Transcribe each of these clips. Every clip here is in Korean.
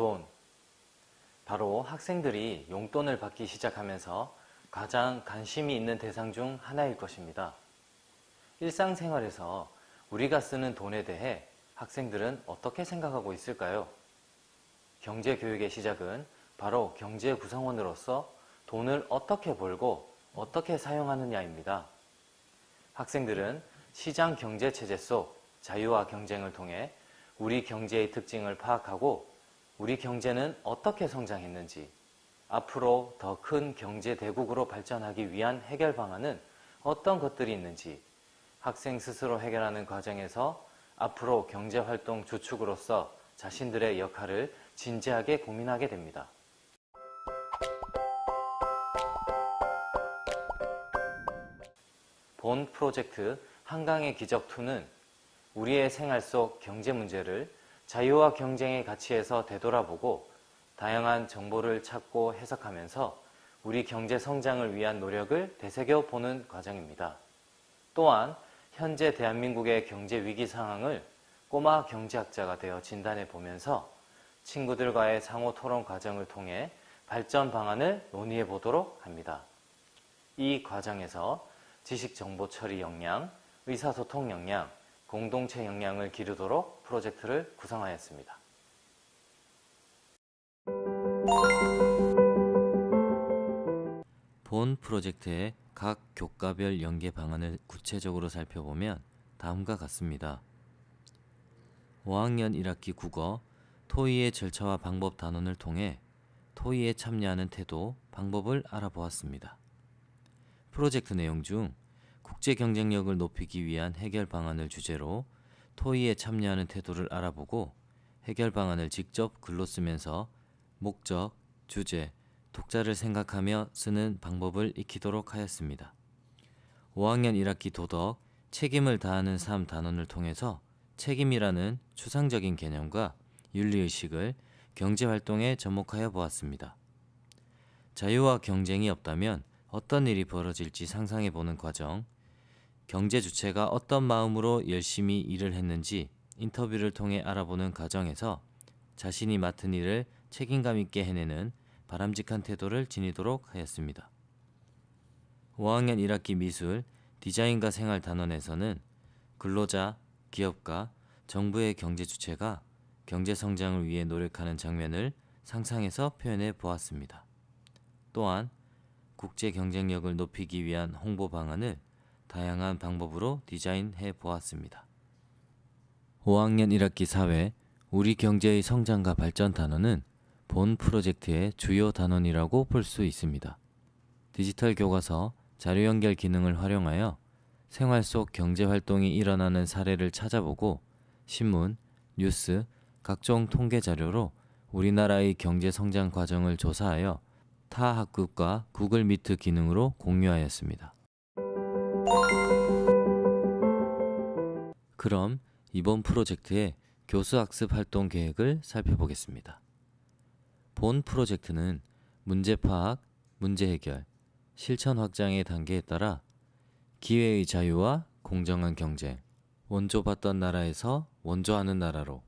돈. 바로 학생들이 용돈을 받기 시작하면서 가장 관심이 있는 대상 중 하나일 것입니다. 일상생활에서 우리가 쓰는 돈에 대해 학생들은 어떻게 생각하고 있을까요? 경제교육의 시작은 바로 경제 구성원으로서 돈을 어떻게 벌고 어떻게 사용하느냐입니다. 학생들은 시장 경제 체제 속 자유와 경쟁을 통해 우리 경제의 특징을 파악하고 우리 경제는 어떻게 성장했는지, 앞으로 더 큰 경제 대국으로 발전하기 위한 해결 방안은 어떤 것들이 있는지 학생 스스로 해결하는 과정에서 앞으로 경제활동 주축으로서 자신들의 역할을 진지하게 고민하게 됩니다. 본 프로젝트 한강의 기적2는 우리의 생활 속 경제 문제를 자유와 경쟁의 가치에서 되돌아보고 다양한 정보를 찾고 해석하면서 우리 경제 성장을 위한 노력을 되새겨 보는 과정입니다. 또한 현재 대한민국의 경제 위기 상황을 꼬마 경제학자가 되어 진단해 보면서 친구들과의 상호 토론 과정을 통해 발전 방안을 논의해 보도록 합니다. 이 과정에서 지식 정보 처리 역량, 의사소통 역량, 공동체 역량을 기르도록 프로젝트를 구성하였습니다. 본 프로젝트의 각 교과별 연계 방안을 구체적으로 살펴보면 다음과 같습니다. 5학년 1학기 국어 토의의 절차와 방법 단원을 통해 토의에 참여하는 태도, 방법을 알아보았습니다. 프로젝트 내용 중 국제 경쟁력을 높이기 위한 해결 방안을 주제로 토의에 참여하는 태도를 알아보고 해결 방안을 직접 글로 쓰면서 목적, 주제, 독자를 생각하며 쓰는 방법을 익히도록 하였습니다. 5학년 1학기 도덕, 책임을 다하는 삶 단원을 통해서 책임이라는 추상적인 개념과 윤리의식을 경제활동에 접목하여 보았습니다. 자유와 경쟁이 없다면 어떤 일이 벌어질지 상상해보는 과정, 경제 주체가 어떤 마음으로 열심히 일을 했는지 인터뷰를 통해 알아보는 과정에서 자신이 맡은 일을 책임감 있게 해내는 바람직한 태도를 지니도록 하였습니다. 5학년 1학기 미술, 디자인과 생활 단원에서는 근로자, 기업가, 정부의 경제 주체가 경제 성장을 위해 노력하는 장면을 상상해서 표현해 보았습니다. 또한 국제 경쟁력을 높이기 위한 홍보 방안을 다양한 방법으로 디자인해 보았습니다. 5학년 1학기 사회, 우리 경제의 성장과 발전 단원은 본 프로젝트의 주요 단원이라고 볼 수 있습니다. 디지털 교과서, 자료 연결 기능을 활용하여 생활 속 경제 활동이 일어나는 사례를 찾아보고 신문, 뉴스, 각종 통계 자료로 우리나라의 경제 성장 과정을 조사하여 타 학급과 구글 미트 기능으로 공유하였습니다. 그럼 이번 프로젝트의 교수학습 활동 계획을 살펴보겠습니다. 본 프로젝트는 문제 파악, 문제 해결, 실천 확장의 단계에 따라 기회의 자유와 공정한 경쟁, 원조받던 나라에서 원조하는 나라로,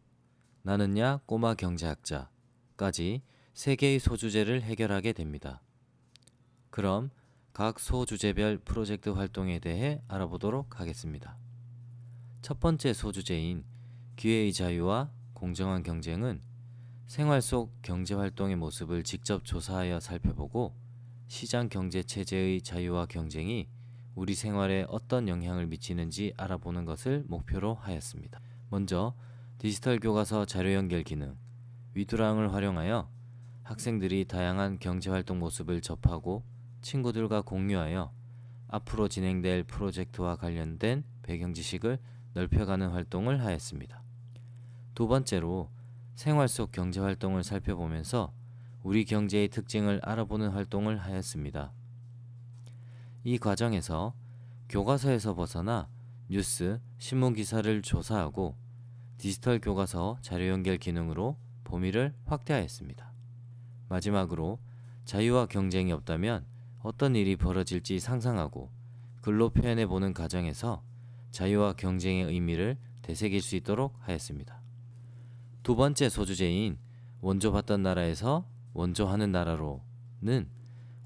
나는야 꼬마 경제학자까지 3개의 소주제를 해결하게 됩니다. 그럼 각 소주제별 프로젝트 활동에 대해 알아보도록 하겠습니다. 첫 번째 소주제인 기회의 자유와 공정한 경쟁은 생활 속 경제활동의 모습을 직접 조사하여 살펴보고 시장 경제 체제의 자유와 경쟁이 우리 생활에 어떤 영향을 미치는지 알아보는 것을 목표로 하였습니다. 먼저 디지털 교과서 자료 연결 기능, 위두랑을 활용하여 학생들이 다양한 경제활동 모습을 접하고 친구들과 공유하여 앞으로 진행될 프로젝트와 관련된 배경 지식을 넓혀가는 활동을 하였습니다. 두 번째로 생활 속 경제활동을 살펴보면서 우리 경제의 특징을 알아보는 활동을 하였습니다. 이 과정에서 교과서에서 벗어나 뉴스, 신문 기사를 조사하고 디지털 교과서 자료 연결 기능으로 범위를 확대하였습니다. 마지막으로 자유와 경쟁이 없다면 어떤 일이 벌어질지 상상하고 글로 표현해보는 과정에서 자유와 경쟁의 의미를 되새길 수 있도록 하였습니다. 두 번째 소주제인 원조받던 나라에서 원조하는 나라로는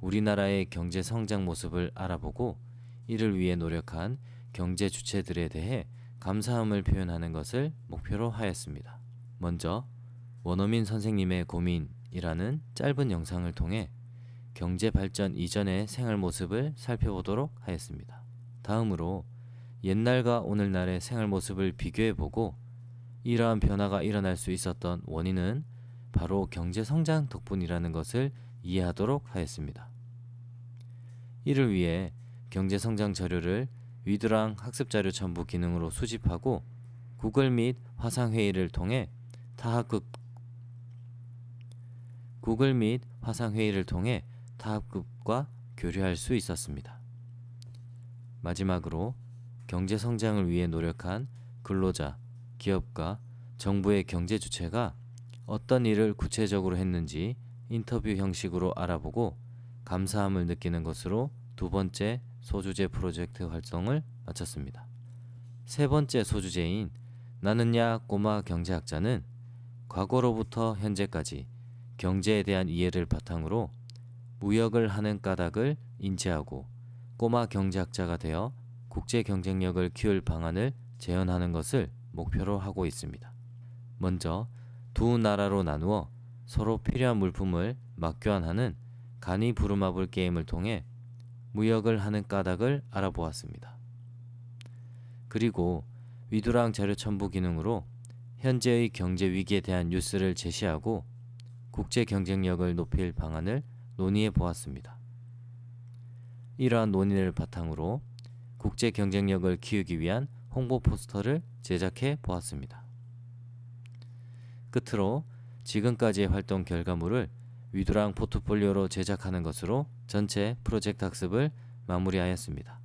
우리나라의 경제 성장 모습을 알아보고 이를 위해 노력한 경제 주체들에 대해 감사함을 표현하는 것을 목표로 하였습니다. 먼저 원어민 선생님의 고민이라는 짧은 영상을 통해 경제 발전 이전의 생활 모습을 살펴보도록 하였습니다. 다음으로 옛날과 오늘날의 생활 모습을 비교해보고 이러한 변화가 일어날 수 있었던 원인은 바로 경제 성장 덕분이라는 것을 이해하도록 하였습니다. 이를 위해 경제 성장 자료를 위드랑 학습자료 첨부 기능으로 수집하고 구글 및 화상 회의를 통해 타학급과 교류할 수 있었습니다. 마지막으로 경제 성장을 위해 노력한 근로자, 기업가, 정부의 경제 주체가 어떤 일을 구체적으로 했는지 인터뷰 형식으로 알아보고 감사함을 느끼는 것으로 두 번째 소주제 프로젝트 활동을 마쳤습니다. 세 번째 소주제인 나는야 꼬마 경제학자는 과거로부터 현재까지 경제에 대한 이해를 바탕으로 무역을 하는 까닭을 인지하고 꼬마 경제학자가 되어 국제 경쟁력을 키울 방안을 재현하는 것을 목표로 하고 있습니다. 먼저 두 나라로 나누어 서로 필요한 물품을 맞교환하는 간이 부루마블 게임을 통해 무역을 하는 까닭을 알아보았습니다. 그리고 위두랑 자료 첨부 기능으로 현재의 경제 위기에 대한 뉴스를 제시하고 국제 경쟁력을 높일 방안을 논의해 보았습니다. 이러한 논의를 바탕으로 국제 경쟁력을 키우기 위한 홍보 포스터를 제작해 보았습니다. 끝으로 지금까지의 활동 결과물을 위두랑 포트폴리오로 제작하는 것으로 전체 프로젝트 학습을 마무리하였습니다.